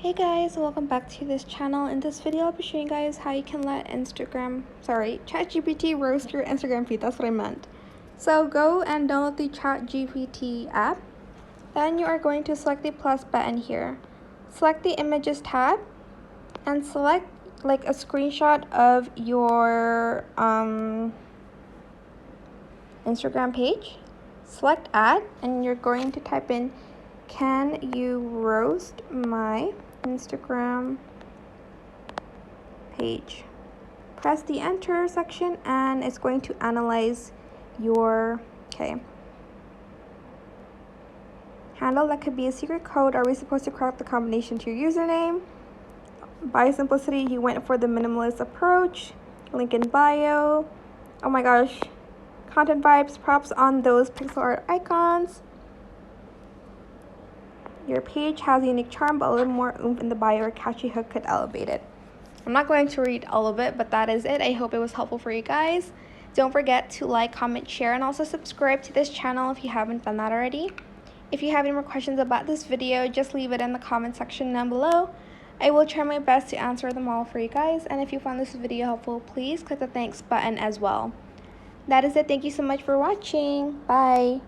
Hey guys, welcome back to this channel. In this video, I'll be showing you guys how you can let ChatGPT roast your Instagram feed. That's what I meant. So go and download the ChatGPT app. Then you are going to select the plus button here. Select the images tab and select like a screenshot of your Instagram page. Select add and you're going to type in, "Can you roast my Instagram page?" Press the enter section and it's going to analyze your handle. That could be a secret code. Are we supposed to crack the combination to your username? By simplicity, he went for the minimalist approach. Link in bio. Oh my gosh. Content vibes, props on those pixel art icons. Your page has a unique charm, but a little more oomph in the bio or catchy hook could elevate it. I'm not going to read all of it, but that is it. I hope it was helpful for you guys. Don't forget to like, comment, share, and also subscribe to this channel if you haven't done that already. If you have any more questions about this video, just leave it in the comment section down below. I will try my best to answer them all for you guys. And if you found this video helpful, please click the thanks button as well. That is it. Thank you so much for watching. Bye.